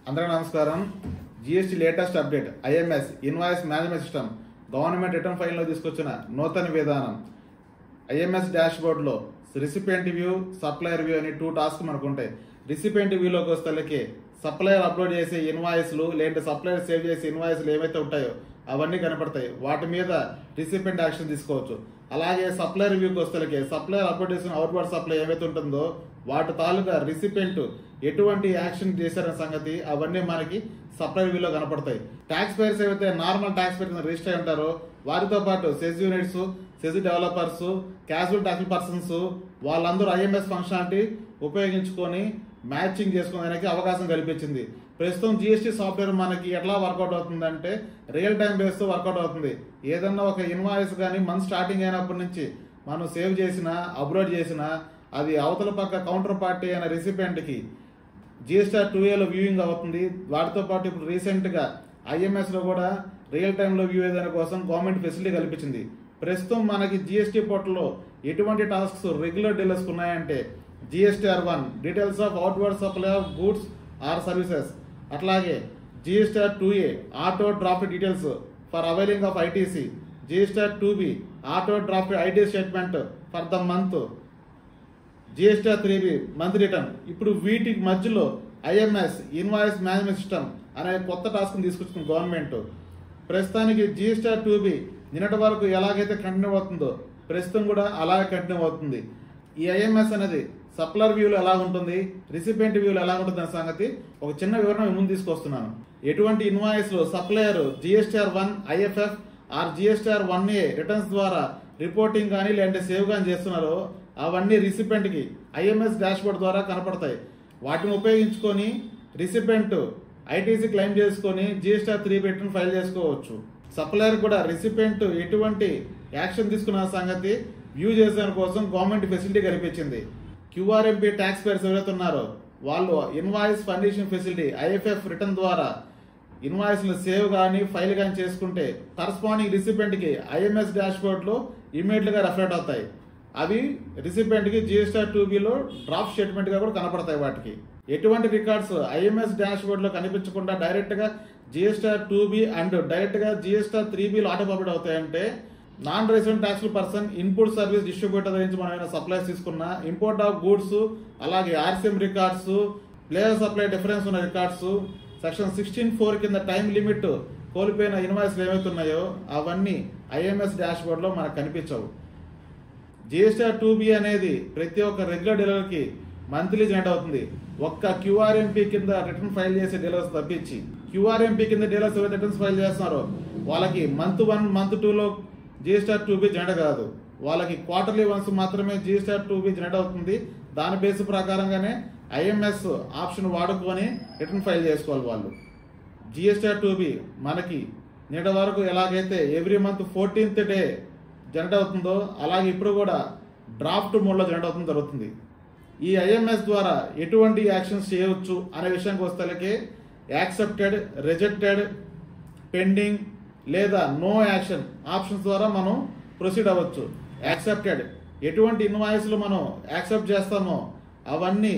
అందరికీ నమస్కారం. GST latest update IMS invoice management system government return ఫైల్లో తీసుకొచ్చిన నూతన విధానం. ఐఎంఎస్ డాష్ బోర్డ్లో రిసిపియంట్ వ్యూ, సప్లయర్ వ్యూ అని 2 టాస్క్ మనకు ఉంటాయి. రిసిపియంట్ వ్యూలోకి వస్తే సప్లయర్ అప్లోడ్ చేసే ఇన్వాయిస్లు లేదంటే సప్లయర్ సేవ్ చేసే ఇన్వాయిస్లు ఏవైతే ఉంటాయో అవన్నీ కనపడతాయి. వాటి మీద రిసిపియంట్ యాక్షన్ తీసుకోవచ్చు. అలాగే సప్లయర్ వ్యూకి వస్తే సప్లయర్ అప్లోడ్ చేసిన అవుట్వర్డ్ సప్లై ఏవైతే ఉంటుందో వాటి తాలూకా రిసిపియంట్ ఎటువంటి యాక్షన్ చేశారనే సంగతి అవన్నీ మనకి సప్లయర్ వ్యూలో కనపడతాయి. ట్యాక్స్ పేయర్స్ ఏవైతే నార్మల్ ట్యాక్స్ పేయర్ కింద రిజిస్టర్ అయి ఉంటారో వారితో పాటు SEZ units, SEZ developers, casual tax persons వాళ్ళందరూ ఐఎంఎస్ ఫంక్షనాలిటీ ఉపయోగించుకొని మ్యాచింగ్ చేసుకోవడానికి అవకాశం కల్పించింది. ప్రస్తుతం జిఎస్టీ సాఫ్ట్వేర్ మనకి ఎట్లా వర్కౌట్ అవుతుందంటే రియల్ టైం బేస్తో వర్కౌట్ అవుతుంది. ఏదన్నా ఒక ఇన్వాయిస్ కానీ మంత్ స్టార్టింగ్ అయినప్పటి నుంచి మనం సేవ్ చేసినా అప్లోడ్ చేసినా అది అవతల పక్క కౌంటర్ పార్టీ అయిన రిసిపియంట్కి జిఎస్టీఆర్ 2Aలో వ్యూయింగ్ అవుతుంది. వాటితో పాటు ఇప్పుడు రీసెంట్గా ఐఎంఎస్లో కూడా రియల్ టైంలో వ్యూ అయ్యేదాని కోసం గవర్నమెంట్ ఫెసిలిటీ కల్పించింది. ప్రస్తుతం మనకి జిఎస్టీ పోర్టల్లో ఎటువంటి టాస్క్స్ రెగ్యులర్ డీలర్స్ ఉన్నాయంటే GSTR 1 details of outward supply of goods or services, అట్లాగే GSTR 2A auto draft details for availing of ITC, GSTR 2B auto draft IT statement for the month, GSTR 3B month return. ఇప్పుడు వీటికి మధ్యలో IMS invoice management system అనే కొత్త task తీసుకొచ్చింది government. ప్రస్తుతానికి GSTR 2B నిన్నటి వరకు ఎలాగైతే కంటిన్యూ అవుతుందో ప్రస్తుతం కూడా అలాగే కంటిన్యూ అవుతుంది. ఈ ఐఎంఎస్ అనేది సప్లయర్ వ్యూలో ఎలా ఉంటుంది, రిసిపియంట్ వ్యూలో ఎలా ఉంటుంది అనే సంగతి ఒక చిన్న వివరణ ముందు తీసుకొస్తున్నాను. ఎటువంటి ఇన్వాయిస్ లో supplier GSTR 1 IFF or GSTR 1A returns ద్వారా రిపోర్టింగ్ కానీ లేదంటే సేవ్ కానీ చేస్తున్నారో అవన్నీ రిసిపియంట్ కి ఐఎంఎస్ డాష్ బోర్డ్ ద్వారా కనపడతాయి. వాటిని ఉపయోగించుకొని రిసిపియంట్ ఐటీసీ క్లెయిమ్ చేసుకొని జిఎస్టీఆర్ 3 రిటర్న్ ఫైల్ చేసుకోవచ్చు. సప్లయర్ కూడా రిసిపియంట్ ఎటువంటి యాక్షన్ తీసుకున్న సంగతి వ్యూ చేసే కోసం గవర్నమెంట్ ఫెసిలిటీ కల్పించింది. క్యూఆర్ఎంపీ ట్యాక్స్ పేయర్స్ ఎవరైతే ఉన్నారో వాళ్ళు ఇన్వాయిస్ ఫండిషన్ ఫెసిలిటీ ఐఎఫ్ఎఫ్ రిటర్న్ ద్వారా ఇన్వాయిస్లు సేవ్ కానీ ఫైల్ కానీ చేసుకుంటే కరస్పాండింగ్ రిసిపియంట్ కి ఐఎంఎస్ డాష్ బోర్డ్ లో ఇమీడియట్ గా రిఫ్లెక్ట్ అవుతాయి. అవి రిసిపియంట్ కి జిఎస్టీఆర్ 2Bలో డ్రాఫ్ట్ స్టేట్మెంట్ గా కూడా కనపడతాయి. వాటికి ఎటువంటి రికార్డ్స్ ఐఎంఎస్ డాష్ బోర్డ్ లో కనిపించకుండా డైరెక్ట్ గా జిఎస్టీఆర్ 2B అండ్ డైరెక్ట్ గా జిఎస్టీఆర్ 3Bలో ఆటో పబ్లిడ్ అవుతాయంటే non resident tax person input service distributor నుంచి మనం ఏమైనా సప్లైస్ తీసుకున్న ఇంపోర్ట్ ఆఫ్ గూడ్స్, అలాగే RCM records, player supply difference ఉన్న రికార్డ్స్, సెక్షన్ 16(4) కింద టైం లిమిట్ కోల్పోయిన ఇన్వాయిస్లు ఏవైతే ఉన్నాయో అవన్నీ ఐఎంఎస్ డాష్ బోర్డ్ లో మనకు కనిపించవు. జిఎస్టీఆర్ 2B అనేది ప్రతి ఒక్క రెగ్యులర్ డీలర్ కి మంత్లీ జనరేట్ అవుతుంది. ఒక్క క్యూఆర్ఎంపీ కింద రిటర్న్ ఫైల్ చేసే డీలర్స్ తప్పించి క్యూఆర్ఎంపీ కింద డీలర్స్ ఎవరైతే రిటర్న్స్ ఫైల్ చేస్తున్నారో వాళ్ళకి మంత్ 1 మంత్ 2లో జిఎస్టీఆర్ 2B జనరేట్ కాదు. వాళ్ళకి క్వార్టర్లీ వన్స్ మాత్రమే జిఎస్టీఆర్ 2B జనరేట్ అవుతుంది. దాని బేస్ ప్రకారంగానే ఐఎంఎస్ ఆప్షన్ వాడుకొని రిటర్న్ ఫైల్ చేసుకోవాలి వాళ్ళు. జిఎస్టీఆర్ 2B మనకి నేటి వరకు ఎలాగైతే every month 14th day generate అవుతుందో అలాగే ఇప్పుడు కూడా డ్రాఫ్ట్ మోడ్లో జనరేట్ అవుతుంది జరుగుతుంది. ఈ ఐఎంఎస్ ద్వారా ఎటువంటి యాక్షన్స్ చేయవచ్చు అనే విషయానికి వస్తే యాక్సెప్టెడ్, రిజెక్టెడ్, పెండింగ్ లేదా నో యాక్షన్ ఆప్షన్స్ ద్వారా మనం ప్రొసీడ్ అవ్వచ్చు. యాక్సెప్టెడ్ ఎటువంటి ఇన్వాయిస్లు మనం యాక్సెప్ట్ చేస్తామో అవన్నీ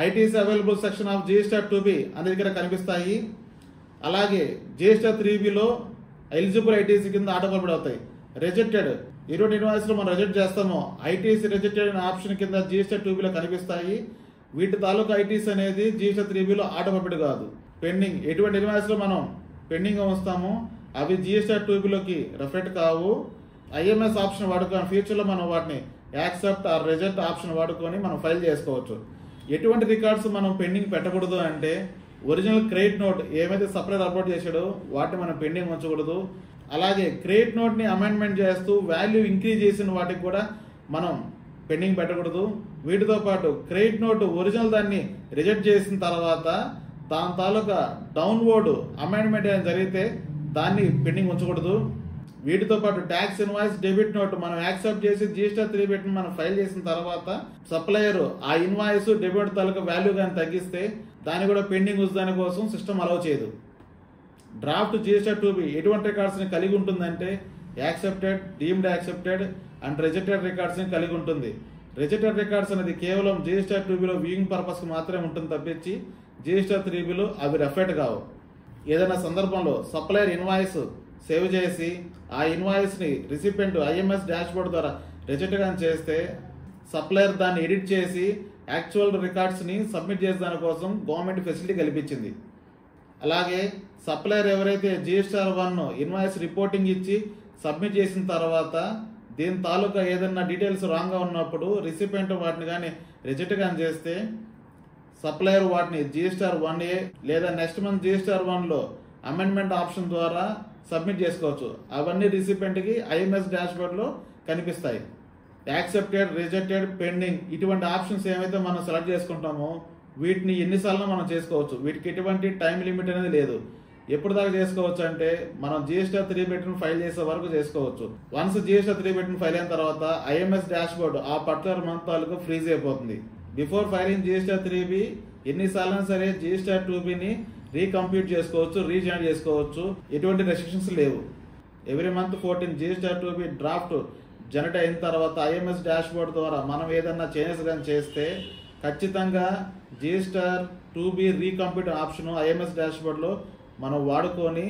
ITC available section of GSTR 2B అనే దగ్గర కనిపిస్తాయి. అలాగే జిఎస్టీఆర్ 3Bలో ఎలిజిబుల్ ఐటీసీ కింద ఆటో పబ్లిడ్ అవుతాయి. రిజెక్టెడ్ ఎటువంటి ఇన్వాయిస్లు మనం రిజెక్ట్ చేస్తామో ఐటీసీ రిజెక్టెడ్ అనే ఆప్షన్ కింద జిఎస్టీఆర్ 2Bలో కనిపిస్తాయి. వీటి తాలూకా ఐటీసీ అనేది జిఎస్టీఆర్ 3Bలో ఆటో పబ్లిడ్ కాదు. పెండింగ్ ఎటువంటి ఇన్వాయిస్లు మనం పెండింగ్ ఉంచుతామో అవి జిఎస్టీఆర్ 2Bలోకి రిఫ్లెక్ట్ కావు. ఐఎంఎస్ ఆప్షన్ వాడుకొని ఫ్యూచర్లో మనం వాటిని యాక్సెప్ట్ ఆర్ రిజెక్ట్ ఆప్షన్ వాడుకొని మనం ఫైల్ చేసుకోవచ్చు. ఎటువంటి రికార్డ్స్ మనం పెండింగ్ పెట్టకూడదు అంటే ఒరిజినల్ క్రెడిట్ నోట్ ఏమైతే సప్లయర్ అప్లోడ్ చేశాడో వాటిని మనం పెండింగ్ ఉంచకూడదు. అలాగే క్రెడిట్ నోట్ని అమెండ్మెంట్ చేస్తూ వాల్యూ ఇంక్రీజ్ చేసిన వాటికి కూడా మనం పెండింగ్ పెట్టకూడదు. వీటితో పాటు క్రెడిట్ నోట్ ఒరిజినల్ దాన్ని రిజెక్ట్ చేసిన తర్వాత దాని తాలూకా డౌన్వర్డ్ అమెండ్మెంట్ ఏమైనా జరిగితే దాన్ని పెండింగ్ ఉంచకూడదు. వీటితో పాటు ట్యాక్స్ ఇన్వాయిస్, డెబిట్ నోట్ మనం యాక్సెప్ట్ చేసి జిఎస్టీఆర్ 3 మనం ఫైల్ చేసిన తర్వాత సప్లయర్ ఆ ఇన్వాయిస్, డెబిట్ తాలూకా వాల్యూ కానీ తగ్గిస్తే దాన్ని కూడా పెండింగ్ ఉంచడానికి కోసం సిస్టమ్ అలౌ చేయదు. డ్రాఫ్ట్ జిఎస్టీఆర్ 2B ఎటువంటి రికార్డ్స్ ని కలిగి ఉంటుందంటే accepted, deemed accepted and rejected records ని కలిగి ఉంటుంది. రిజెక్టెడ్ రికార్డ్స్ అనేది కేవలం జిఎస్ఆర్ 2Bలో వ్యూయింగ్ పర్పస్కి మాత్రమే ఉంటుంది తప్పించి జిఎస్ఆర్ 3Bలో అవి రెఫరెట్ కావు. ఏదైనా సందర్భంలో సప్లయర్ ఇన్వాయిస్ సేవ్ చేసి ఆ ఇన్వాయిస్ని రిసిపెంట్ ఐఎంఎస్ డాష్బోర్డ్ ద్వారా రిజెక్ట్ కానీ చేస్తే సప్లయర్ దాన్ని ఎడిట్ చేసి యాక్చువల్ రికార్డ్స్ని సబ్మిట్ చేసే దానికోసం గవర్నమెంట్ ఫెసిలిటీ కల్పించింది. అలాగే సప్లయర్ ఎవరైతే జిఎస్ఆర్ 1 ఇన్వాయిస్ రిపోర్టింగ్ ఇచ్చి సబ్మిట్ చేసిన తర్వాత దీని తాలూకా ఏదన్నా డీటెయిల్స్ రాంగ్గా ఉన్నప్పుడు రిసిపెంట్ వాటిని కానీ రిజెక్ట్ కానీ చేస్తే సప్లయర్ వాటిని జిఎస్ఆర్ 1A లేదా నెక్స్ట్ మంత్ జిఎస్ఆర్ 1లో అమెండ్మెంట్ ఆప్షన్ ద్వారా సబ్మిట్ చేసుకోవచ్చు. అవన్నీ రిసిపెంట్కి ఐఎంఎస్ డాష్బోర్డ్లో కనిపిస్తాయి. యాక్సెప్టెడ్, రిజెక్టెడ్, పెండింగ్ ఇటువంటి ఆప్షన్స్ ఏమైతే మనం సెలెక్ట్ చేసుకుంటామో వీటిని ఎన్నిసార్లు మనం చేసుకోవచ్చు. వీటికి ఎటువంటి టైం లిమిట్ అనేది లేదు. ఎప్పుడు దాకా చేసుకోవచ్చు అంటే మనం జిఎస్ఆర్ 3 రిటర్న్ ఫైల్ చేసే వరకు చేసుకోవచ్చు. వన్స్ జిఎస్ఆర్ 3 రిటర్న్ ఫైల్ అయిన తర్వాత ఐఎంఎస్ డాష్బోర్డ్ ఆ పర్టికులర్ మంత్ తాలూకు ఫ్రీజ్ అయిపోతుంది. బిఫోర్ ఫైలింగ్ జిఎస్ఆర్ 3B ఎన్నిసార్లు సరే జిఎస్ఆర్ 2Bని రీకంప్యూట్ చేసుకోవచ్చు, రీజనరేట్ చేసుకోవచ్చు. ఎటువంటి రెస్ట్రిక్షన్స్ లేవు. Every month 14 GSR 2B draft generate అయిన తర్వాత ఐఎంఎస్ డాష్బోర్డ్ ద్వారా మనం ఏదన్నా చేంజెస్ కానీ చేస్తే ఖచ్చితంగా GSR 2B recompute option IMS డాష్బోర్డ్లో మనం వాడుకొని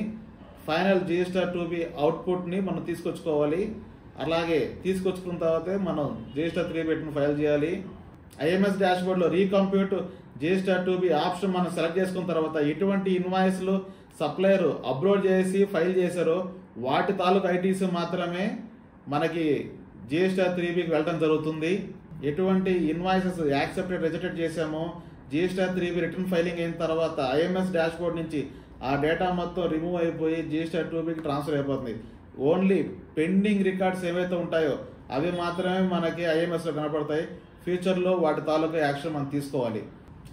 ఫైనల్ జిఎస్ఆర్ 2B అవుట్పుట్ని మనం తీసుకొచ్చుకోవాలి. అలాగే తీసుకొచ్చుకున్న తర్వాతే మనం జిఎస్ఆర్ 3 రిటర్న్ ఫైల్ చేయాలి. ఐఎంఎస్ డాష్బోర్డ్లో రీకంప్యూట్ జిఎస్ఆర్ 2B ఆప్షన్ మనం సెలెక్ట్ చేసుకున్న తర్వాత ఎటువంటి ఇన్వాయిస్లు సప్లయర్ అప్లోడ్ చేసి ఫైల్ చేశారో వాటి తాలూకు ఐటీసీ మాత్రమే మనకి జిఎస్ఆర్ 3Bకి వెళ్ళడం జరుగుతుంది. ఎటువంటి ఇన్వాయిసెస్ యాక్సెప్టెడ్, రిజెక్టెడ్ చేసామో జిఎస్ఆర్ 3B రిటర్న్ ఫైలింగ్ అయిన తర్వాత ఐఎంఎస్ డాష్బోర్డ్ నుంచి ఆ డేటా మొత్తం రిమూవ్ అయిపోయి జిఎస్ఆర్ 2Bకి ట్రాన్స్ఫర్ అయిపోతుంది. ఓన్లీ పెండింగ్ రికార్డ్స్ ఏవైతే ఉంటాయో అవి మాత్రమే మనకి ఐఎంఎస్లో కనపడతాయి. ఫ్యూచర్లో వాటి తాలూకా యాక్షన్ మనం తీసుకోవాలి.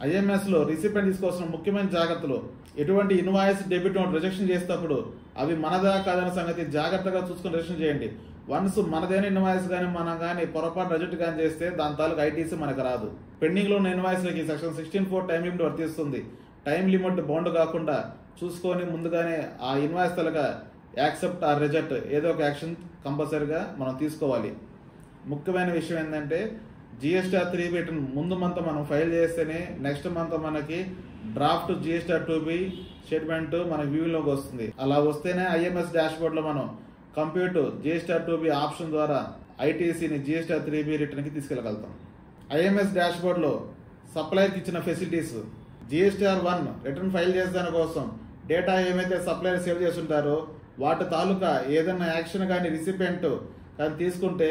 ఐఎంఎస్లో రిసిపెంట్ తీసుకోవాల్సిన ముఖ్యమైన జాగ్రత్తలు: ఎటువంటి ఇన్వాయిస్, డెబిట్ నోట్ రిజెక్షన్ చేసేటప్పుడు అవి మనదా కాదనే సంగతి జాగ్రత్తగా చూసుకొని రిజెక్షన్ చేయండి. వన్స్ మనదైన ఇన్వాయిస్ కానీ మనం కానీ పొరపాటు రిజెక్ట్ కానీ చేస్తే దాని తాలూకు ఐటీసీ మనకు రాదు. పెండింగ్లో ఉన్న ఇన్వాయిస్లకి సెక్షన్ 16(4) టైం లిమిట్ వర్తిస్తుంది. టైం లిమిట్ బౌండ్ కాకుండా చూసుకొని ముందుగానే ఆ invoice taluka accept or reject ఏదో ఒక యాక్షన్ కంపల్సరీగా మనం తీసుకోవాలి. ముఖ్యమైన విషయం ఏంటంటే జిఎస్ఆర్ 3B రిటర్న్ ముందు మంత్ మనం ఫైల్ చేస్తేనే నెక్స్ట్ మంత్ మనకి డ్రాఫ్ట్ జిఎస్ఆర్ 2B స్టేట్మెంట్ మన వ్యూలోకి వస్తుంది. అలా వస్తేనే ఐఎంఎస్ డాష్బోర్డ్లో మనం కంప్యూట్ జిఎస్ఆర్ 2B ఆప్షన్ ద్వారా ఐటీసీని జిఎస్ఆర్ 3B రిటర్న్కి తీసుకెళ్ళగలుగుతాం. ఐఎంఎస్ డాష్బోర్డ్లో సప్లయర్కి ఇచ్చిన ఫెసిలిటీస్: జిఎస్ఆర్ 1 రిటర్న్ ఫైల్ చేసేదాని కోసం డేటా ఏమైతే సప్లయర్ సేవ్ చేస్తుంటారో వాటి తాలూకా ఏదైనా యాక్షన్ కానీ రిసిపెంట్ కానీ తీసుకుంటే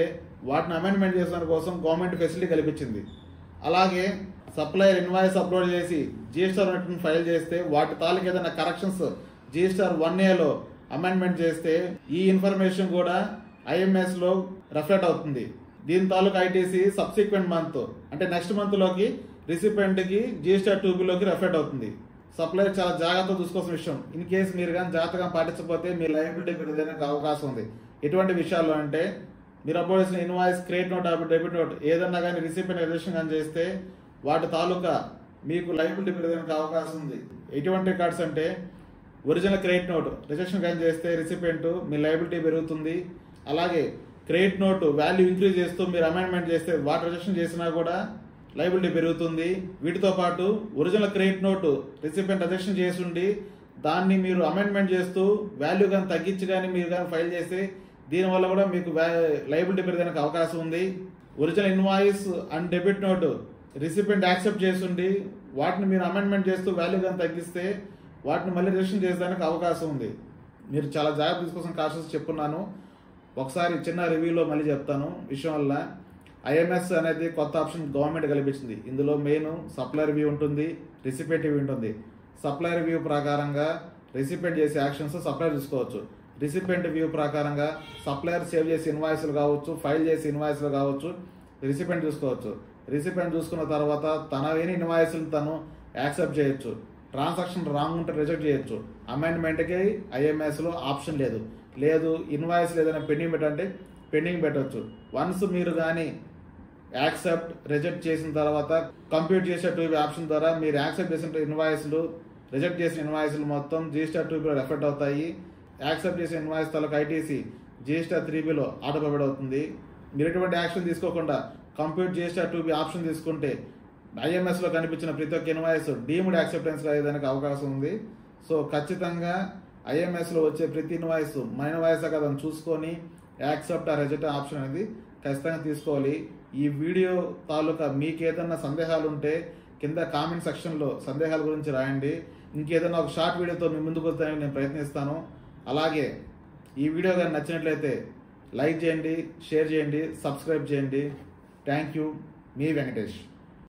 వాటిని అమెండ్మెంట్ చేసే కోసం గవర్నమెంట్ ఫెసిలిటీ కల్పించింది. అలాగే సప్లయర్ ఇన్వాయిస్ అప్లోడ్ చేసి జిఎస్ఆర్ రిటర్న్ ఫైల్ చేస్తే వాటి తాలూకు ఏదైనా కరెక్షన్స్ జిఎస్ఆర్ 1Aలో అమెండ్మెంట్ చేస్తే ఈ ఇన్ఫర్మేషన్ కూడా ఐఎంఎస్లో రెఫ్లెక్ట్ అవుతుంది. దీని తాలూకు ఐటీసీ సబ్సిక్వెంట్ మంత్ అంటే నెక్స్ట్ మంత్లోకి రిసిపెంట్కి జిఎస్ఆర్ 2Bలోకి రెఫ్లెక్ట్ అవుతుంది. సప్లయర్ చాలా జాగ్రత్తగా చూసుకోవాల్సిన విషయం. ఇన్ కేసు మీరు కానీ జాగ్రత్తగా పాటించకపోతే మీ లయబిలిటీ పెరిగేదానికి అవకాశం ఉంది. ఎటువంటి విషయాల్లో అంటే మీరు అప్లోడ్ చేసిన invoice, credit note, debit note ఏదన్నా కానీ రిసిపెంట్ రిజెక్షన్ కానీ చేస్తే వాటి తాలూకా మీకు లయబిలిటీ పెరిగేదానికి అవకాశం ఉంది. ఎటువంటి రికార్డ్స్ అంటే ఒరిజినల్ క్రెడిట్ నోట్ రిజెక్షన్ కానీ చేస్తే రిసిపెంట్ మీ లయబిలిటీ పెరుగుతుంది. అలాగే క్రెడిట్ నోట్ వాల్యూ ఇంక్రీజ్ చేస్తూ మీరు అమెండ్మెంట్ చేస్తే వాటి రిజెక్షన్ చేసినా కూడా లయబిలిటీ పెరుగుతుంది. వీటితో పాటు original credit note recipient rejection చేసి ఉండి దాన్ని మీరు అమెండ్మెంట్ చేస్తూ వాల్యూ కానీ తగ్గించి కానీ మీరు కానీ ఫైల్ చేస్తే దీనివల్ల కూడా మీకు లయబిలిటీ పెరగడానికి అవకాశం ఉంది. Original invoice and debit note recipient accept చేస్తుండి వాటిని మీరు అమెండ్మెంట్ చేస్తూ వాల్యూ కానీ తగ్గిస్తే వాటిని మళ్ళీ రిజెక్షన్ చేసేదానికి అవకాశం ఉంది. మీరు చాలా జాగ్రత్త తీసుకోవాల్సిన కాషన్స్ చెప్పున్నాను. ఒకసారి చిన్న రివ్యూలో మళ్ళీ చెప్తాను విషయం వల్ల. ఐఎంఎస్ అనేది కొత్త ఆప్షన్ గవర్నమెంట్ కల్పించింది. ఇందులో మెయిన్ సప్లయర్ వ్యూ ఉంటుంది, రిసిపెంట్ వ్యూ ఉంటుంది. సప్లయర్ వ్యూ ప్రకారంగా రిసిపెంట్ చేసే యాక్షన్స్ సప్లయర్ చూసుకోవచ్చు. రిసిపెంట్ వ్యూ ప్రకారంగా సప్లయర్ సేవ్ చేసి ఇన్వాయిస్లు కావచ్చు, ఫైల్ చేసి ఇన్వాయిస్లు కావచ్చు, రిసిపెంట్ చూసుకోవచ్చు. రిసిపెంట్ చూసుకున్న తర్వాత తన ఏని ఇన్వాయిస్లు తను యాక్సెప్ట్ చేయొచ్చు. ట్రాన్సాక్షన్ రాంగ్ ఉంటే రిజెక్ట్ చేయొచ్చు. అమెండ్మెంట్కి ఐఎంఎస్లో ఆప్షన్ లేదు. ఇన్వాయిస్ ఏదైనా పెండింగ్ పెట్టంటే పెండింగ్ పెట్టవచ్చు. వన్స్ మీరు కానీ యాక్సెప్ట్, రిజెక్ట్ చేసిన తర్వాత కంప్యూట్ చేసే 2B ఆప్షన్ ద్వారా మీరు యాక్సెప్ట్ చేసిన ఇన్వాయిస్లు, రిజెక్ట్ చేసిన ఇన్వాయిస్లు మొత్తం జిఎస్ఆర్ 2Bలో రెఫరెట్ అవుతాయి. యాక్సెప్ట్ చేసిన ఇన్వాయిస్ తాలూకు ఐటీసీ జిఎస్ఆర్ 3Bలో ఆటో ప్రొవైడ్ అవుతుంది. మీరు ఎటువంటి యాక్షన్ తీసుకోకుండా compute GST to be option తీసుకుంటే ఐఎంఎస్లో కనిపించిన ప్రతి ఒక్క ఇన్వాయిస్ డీమ్డ్ యాక్సెప్టెన్స్ అయ్యేదానికి అవకాశం ఉంది. సో ఖచ్చితంగా ఐఎంఎస్లో వచ్చే ప్రతి ఇన్వాయిస్ మన ఇన్వాయిస్ కదా చూసుకొని యాక్సెప్ట్ ఆర్ రిజెక్ట్ ఆప్షన్ అనేది ఖచ్చితంగా తీసుకోవాలి. ఈ వీడియో తాలూకా మీకు ఏదన్నా సందేహాలు ఉంటే కింద కామెంట్ సెక్షన్లో సందేహాల గురించి రాయండి. ఇంకేదైనా ఒక షార్ట్ వీడియోతో మీ ముందుకు వస్తానని నేను ప్రయత్నిస్తాను. అలాగే ఈ వీడియో కానీ నచ్చినట్లయితే లైక్ చేయండి, షేర్ చేయండి, సబ్స్క్రైబ్ చేయండి. Thank you. మీ వెంకటేష్.